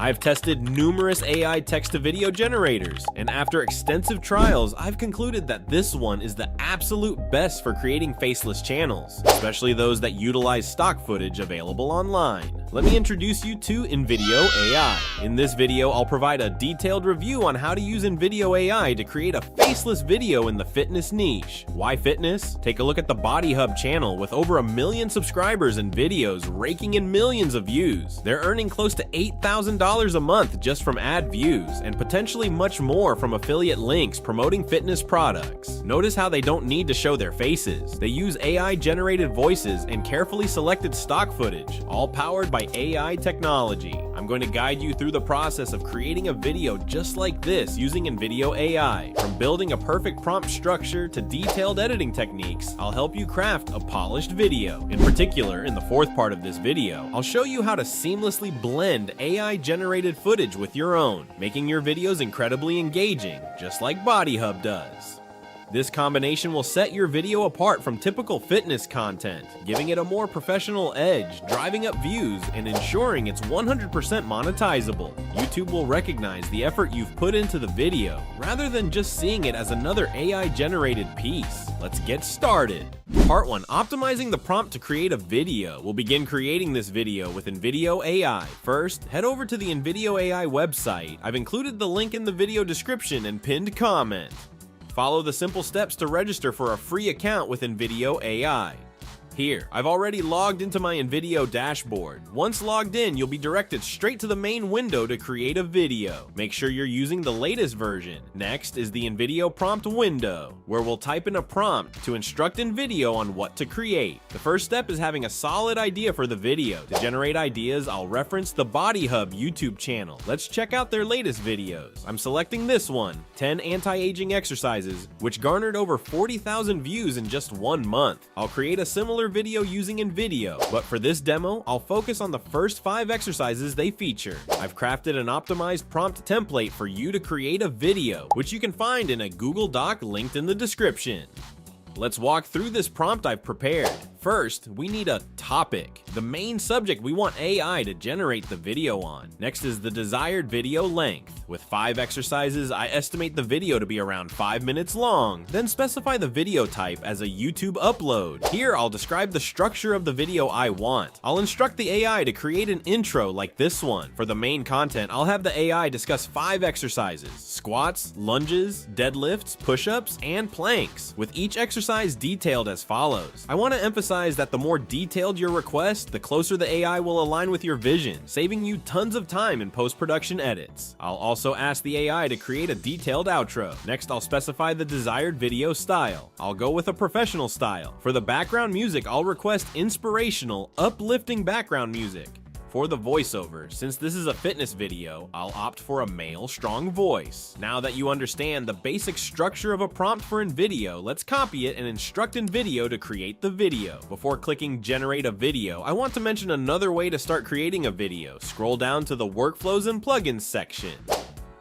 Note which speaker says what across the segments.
Speaker 1: I've tested numerous AI text-to-video generators, and after extensive trials, I've concluded that this one is the absolute best for creating faceless channels, especially those that utilize stock footage available online. Let me introduce you to InVideo AI. In this video, I'll provide a detailed review on how to use InVideo AI to create a faceless video in the fitness niche. Why fitness? Take a look at the Body Hub channel with over 1 million subscribers and videos raking in millions of views. They're earning close to $8,000 a month just from ad views, and potentially much more from affiliate links promoting fitness products. Notice how they don't need to show their faces. They use AI-generated voices and carefully selected stock footage, all powered by AI technology. I'm going to guide you through the process of creating a video just like this using InVideo AI. From building a perfect prompt structure to detailed editing techniques, I'll help you craft a polished video. In particular, in the fourth part of this video, I'll show you how to seamlessly blend AI-generated footage with your own, making your videos incredibly engaging, just like Body Hub does. This combination will set your video apart from typical fitness content, giving it a more professional edge, driving up views, and ensuring it's 100% monetizable. YouTube will recognize the effort you've put into the video, rather than just seeing it as another AI-generated piece. Let's get started. Part 1. Optimizing the prompt to create a video. We'll begin creating this video with InVideo AI. First, head over to the InVideo AI website. I've included the link in the video description and pinned comment. Follow the simple steps to register for a free account with InVideo AI. Here, I've already logged into my InVideo dashboard. Once logged in, you'll be directed straight to the main window to create a video. Make sure you're using the latest version. Next is the InVideo prompt window, where we'll type in a prompt to instruct InVideo on what to create. The first step is having a solid idea for the video. To generate ideas, I'll reference the Body Hub YouTube channel. Let's check out their latest videos. I'm selecting this one, 10 anti-aging exercises, which garnered over 40,000 views in just 1 month. I'll create a similar video using InVideo, but for this demo, I'll focus on the first 5 exercises they feature. I've crafted an optimized prompt template for you to create a video, which you can find in a Google Doc linked in the description. Let's walk through this prompt I've prepared. First, we need a topic, the main subject we want AI to generate the video on. Next is the desired video length. With 5 exercises, I estimate the video to be around 5 minutes long. Then specify the video type as a YouTube upload. Here, I'll describe the structure of the video I want. I'll instruct the AI to create an intro like this one. For the main content, I'll have the AI discuss 5 exercises: squats, lunges, deadlifts, push-ups, and planks, with each exercise detailed as follows. I want to emphasize that the more detailed your request, the closer the AI will align with your vision, saving you tons of time in post-production edits. I'll also ask the AI to create a detailed outro. Next, I'll specify the desired video style. I'll go with a professional style. For the background music, I'll request inspirational, uplifting background music. For the voiceover, since this is a fitness video, I'll opt for a male, strong voice. Now that you understand the basic structure of a prompt for InVideo, let's copy it and instruct InVideo to create the video. Before clicking Generate a Video, I want to mention another way to start creating a video. Scroll down to the Workflows and Plugins section.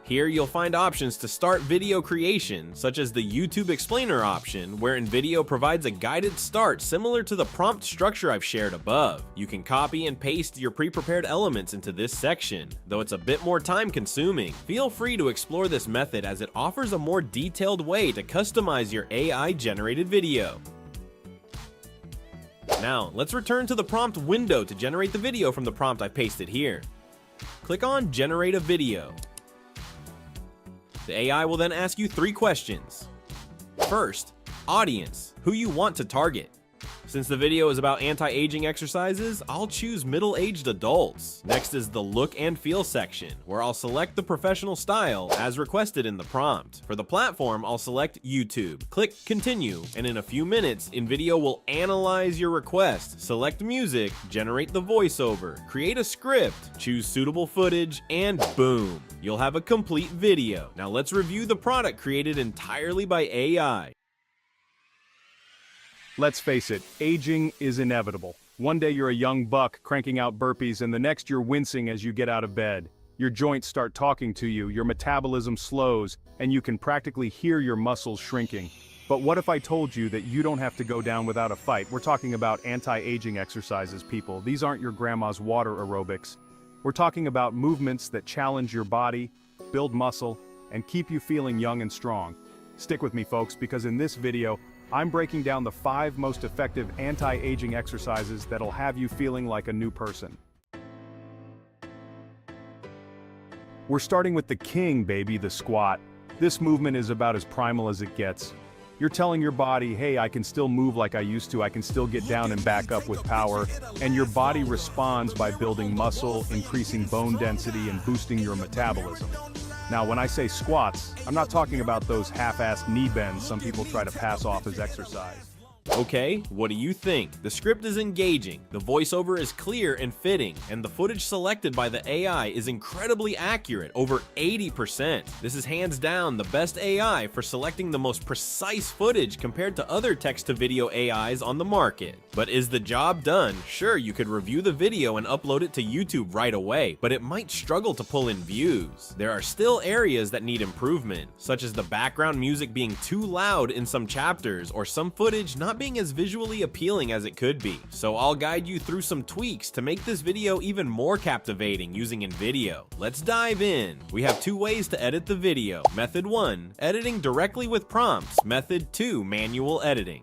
Speaker 1: Here you'll find options to start video creation, such as the YouTube Explainer option, where InVideo provides a guided start similar to the prompt structure I've shared above. You can copy and paste your pre-prepared elements into this section, though it's a bit more time-consuming. Feel free to explore this method as it offers a more detailed way to customize your AI-generated video. Now, let's return to the prompt window to generate the video from the prompt I pasted here. Click on Generate a Video. The AI will then ask you 3 questions. First, audience, who you want to target. Since the video is about anti-aging exercises, I'll choose middle-aged adults. Next is the look and feel section, where I'll select the professional style as requested in the prompt. For the platform, I'll select YouTube. Click continue, and in a few minutes, InVideo will analyze your request, select music, generate the voiceover, create a script, choose suitable footage, and boom, you'll have a complete video. Now let's review the product created entirely by AI.
Speaker 2: Let's face it, aging is inevitable. One day you're a young buck cranking out burpees, and the next you're wincing as you get out of bed. Your joints start talking to you, your metabolism slows, and you can practically hear your muscles shrinking. But what if I told you that you don't have to go down without a fight? We're talking about anti-aging exercises, people. These aren't your grandma's water aerobics. We're talking about movements that challenge your body, build muscle, and keep you feeling young and strong. Stick with me, folks, because in this video, I'm breaking down the 5 most effective anti-aging exercises that'll have you feeling like a new person. We're starting with the king, baby, the squat. This movement is about as primal as it gets. You're telling your body, hey, I can still move like I used to, I can still get down and back up with power, and your body responds by building muscle, increasing bone density, and boosting your metabolism. Now, when I say squats, I'm not talking about those half-assed knee bends some people try to pass off as exercise.
Speaker 1: Okay, what do you think? The script is engaging, the voiceover is clear and fitting, and the footage selected by the AI is incredibly accurate, over 80%. This is hands down the best AI for selecting the most precise footage compared to other text-to-video AIs on the market. But is the job done? Sure, you could review the video and upload it to YouTube right away, but it might struggle to pull in views. There are still areas that need improvement, such as the background music being too loud in some chapters, or some footage not being as visually appealing as it could be. So I'll guide you through some tweaks to make this video even more captivating using InVideo. Let's dive in. We have 2 ways to edit the video. Method 1, editing directly with prompts. Method 2, manual editing.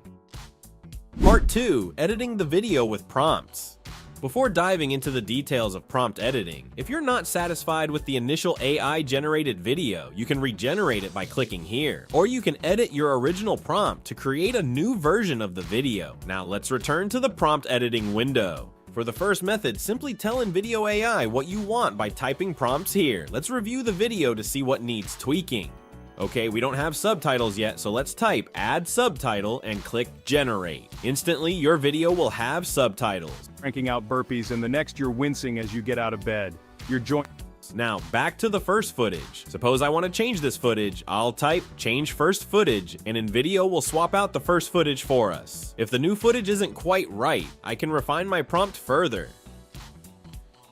Speaker 1: Part 2, editing the video with prompts. Before diving into the details of prompt editing, if you're not satisfied with the initial AI-generated video, you can regenerate it by clicking here. Or you can edit your original prompt to create a new version of the video. Now let's return to the prompt editing window. For the first method, simply tell InVideo AI what you want by typing prompts here. Let's review the video to see what needs tweaking. Okay, we don't have subtitles yet, so let's type add subtitle and click generate. Instantly, your video will have subtitles.
Speaker 2: Cranking out burpees, and the next you're wincing as you get out of bed. Your joint.
Speaker 1: Now, back to the first footage. Suppose I want to change this footage. I'll type change first footage, and InVideo will swap out the first footage for us. If the new footage isn't quite right, I can refine my prompt further.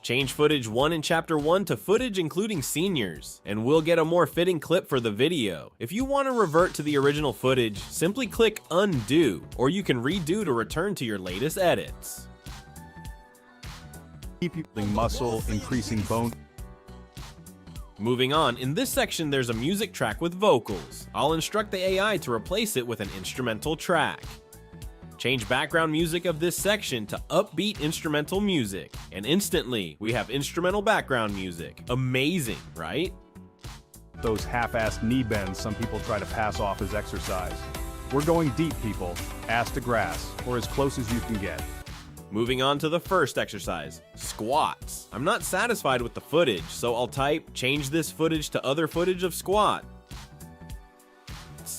Speaker 1: Change footage 1 in chapter 1 to footage including seniors, and we'll get a more fitting clip for the video. If you want to revert to the original footage, simply click undo, or you can redo to return to your latest edits.
Speaker 2: Keep you building muscle, increasing bone.
Speaker 1: Moving on, in this section there's a music track with vocals. I'll instruct the AI to replace it with an instrumental track. Change background music of this section to upbeat instrumental music, and instantly we have instrumental background music. Amazing, right?
Speaker 2: Those half-assed knee bends some people try to pass off as exercise. We're going deep, people. Ass to grass, or as close as you can get.
Speaker 1: Moving on to the first exercise, squats. I'm not satisfied with the footage, so I'll type change this footage to other footage of squat.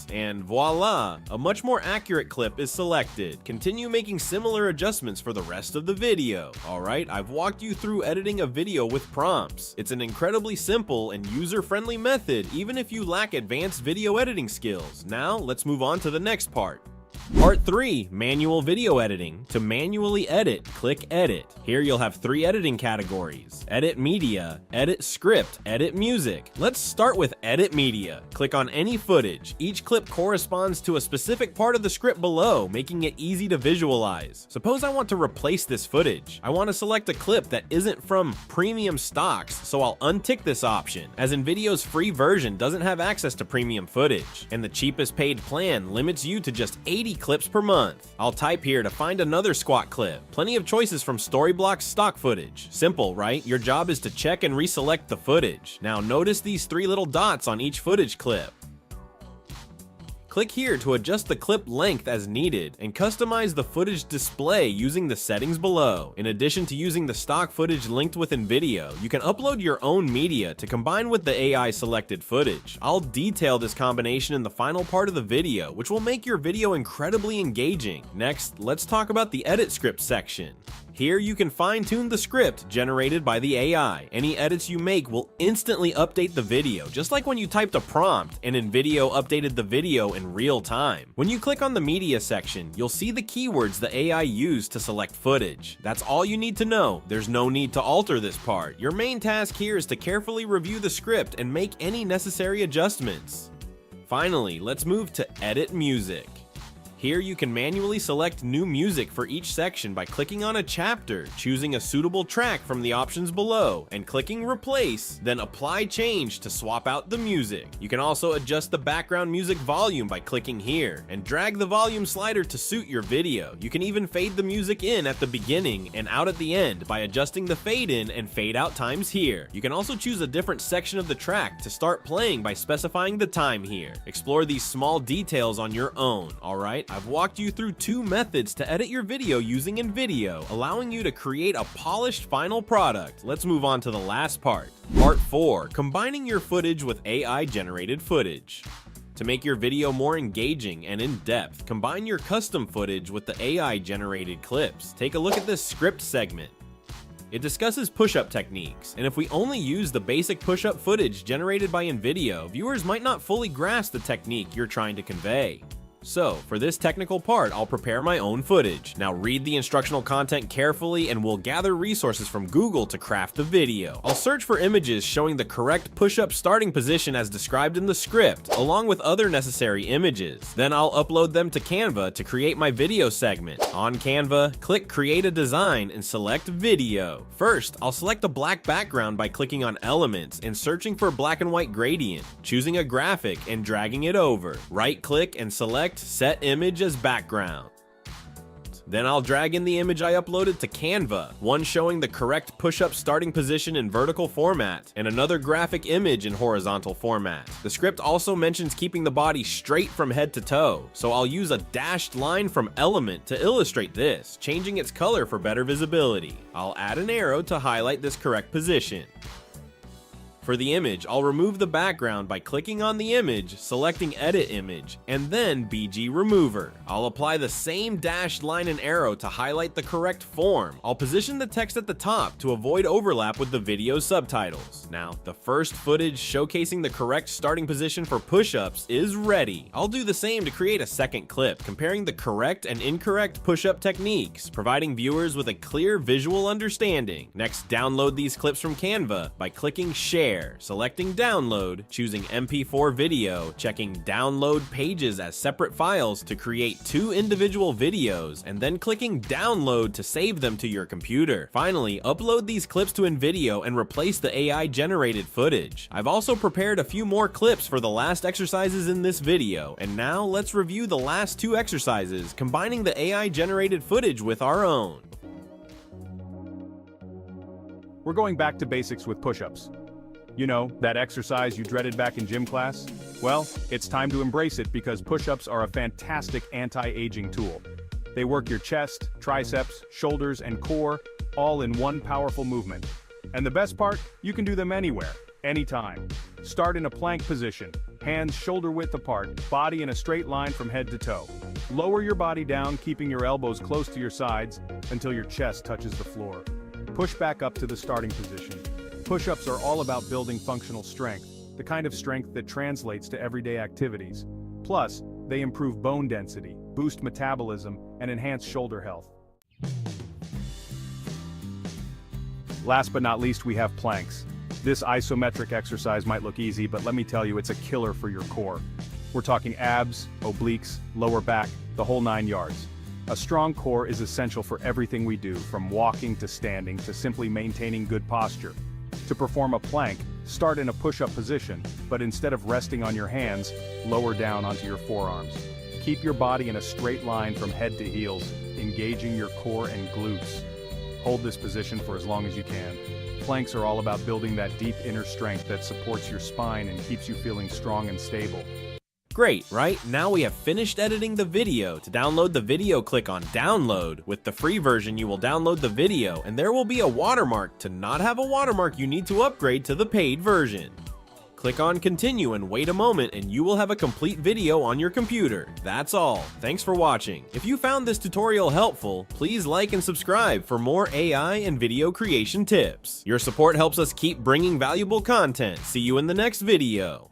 Speaker 1: And voila, a much more accurate clip is selected. Continue making similar adjustments for the rest of the video. Alright, I've walked you through editing a video with prompts. It's an incredibly simple and user-friendly method, even if you lack advanced video editing skills. Now, let's move on to the next part. Part 3, manual video editing. To manually edit, click edit. Here you'll have 3 editing categories: edit media, edit script, edit music. Let's start with edit media. Click on any footage. Each clip corresponds to a specific part of the script below, making it easy to visualize. Suppose I want to replace this footage. I want to select a clip that isn't from premium stocks, so I'll untick this option, as InVideo's free version doesn't have access to premium footage, and the cheapest paid plan limits you to just 80 clips per month. I'll type here to find another squat clip. Plenty of choices from Storyblok's stock footage. Simple, right? Your job is to check and reselect the footage. Now notice these 3 little dots on each footage clip. Click here to adjust the clip length as needed and customize the footage display using the settings below. In addition to using the stock footage linked with InVideo, you can upload your own media to combine with the AI selected footage. I'll detail this combination in the final part of the video, which will make your video incredibly engaging. Next, let's talk about the edit script section. Here you can fine-tune the script generated by the AI. Any edits you make will instantly update the video, just like when you typed a prompt and InVideo updated the video in real time. When you click on the media section, you'll see the keywords the AI used to select footage. That's all you need to know. There's no need to alter this part. Your main task here is to carefully review the script and make any necessary adjustments. Finally, let's move to edit music. Here you can manually select new music for each section by clicking on a chapter, choosing a suitable track from the options below, and clicking replace, then apply change to swap out the music. You can also adjust the background music volume by clicking here, and drag the volume slider to suit your video. You can even fade the music in at the beginning and out at the end by adjusting the fade in and fade out times here. You can also choose a different section of the track to start playing by specifying the time here. Explore these small details on your own, alright? I've walked you through 2 methods to edit your video using InVideo, allowing you to create a polished final product. Let's move on to the last part. Part 4, combining your footage with AI-generated footage. To make your video more engaging and in-depth, combine your custom footage with the AI-generated clips. Take a look at this script segment. It discusses push-up techniques, and if we only use the basic push-up footage generated by InVideo, viewers might not fully grasp the technique you're trying to convey. So, for this technical part, I'll prepare my own footage. Now read the instructional content carefully and we'll gather resources from Google to craft the video. I'll search for images showing the correct push-up starting position as described in the script, along with other necessary images. Then I'll upload them to Canva to create my video segment. On Canva, click Create a Design and select Video. First, I'll select a black background by clicking on Elements and searching for black and white gradient, choosing a graphic and dragging it over. Right-click and select Set Image as Background. Then I'll drag in the image I uploaded to Canva, one showing the correct push-up starting position in vertical format, and another graphic image in horizontal format. The script also mentions keeping the body straight from head to toe, so I'll use a dashed line from Element to illustrate this, changing its color for better visibility. I'll add an arrow to highlight this correct position. For the image, I'll remove the background by clicking on the image, selecting Edit Image, and then BG Remover. I'll apply the same dashed line and arrow to highlight the correct form. I'll position the text at the top to avoid overlap with the video subtitles. Now, the first footage showcasing the correct starting position for push-ups is ready. I'll do the same to create a second clip, comparing the correct and incorrect push-up techniques, providing viewers with a clear visual understanding. Next, download these clips from Canva by clicking Share, selecting Download, choosing MP4 video, checking Download Pages as separate files to create 2 individual videos, and then clicking Download to save them to your computer. Finally, upload these clips to InVideo and replace the AI-generated footage. I've also prepared a few more clips for the last exercises in this video, and now let's review the last 2 exercises, combining the AI-generated footage with our own.
Speaker 2: We're going back to basics with push-ups. You know, that exercise you dreaded back in gym class? Well, it's time to embrace it because push-ups are a fantastic anti-aging tool. They work your chest, triceps, shoulders, and core, all in one powerful movement. And the best part, you can do them anywhere, anytime. Start in a plank position, hands shoulder-width apart, body in a straight line from head to toe. Lower your body down, keeping your elbows close to your sides until your chest touches the floor. Push back up to the starting position. Push-ups are all about building functional strength, the kind of strength that translates to everyday activities. Plus, they improve bone density, boost metabolism, and enhance shoulder health. Last but not least, we have planks. This isometric exercise might look easy, but let me tell you, it's a killer for your core. We're talking abs, obliques, lower back, the whole 9 yards. A strong core is essential for everything we do, from walking to standing to simply maintaining good posture. To perform a plank, start in a push-up position, but instead of resting on your hands, lower down onto your forearms. Keep your body in a straight line from head to heels, engaging your core and glutes. Hold this position for as long as you can. Planks are all about building that deep inner strength that supports your spine and keeps you feeling strong and stable.
Speaker 1: Great, right? Now we have finished editing the video. To download the video, click on Download. With the free version, you will download the video, and there will be a watermark. To not have a watermark, you need to upgrade to the paid version. Click on Continue and wait a moment, and you will have a complete video on your computer. That's all. Thanks for watching. If you found this tutorial helpful, please like and subscribe for more AI and video creation tips. Your support helps us keep bringing valuable content. See you in the next video.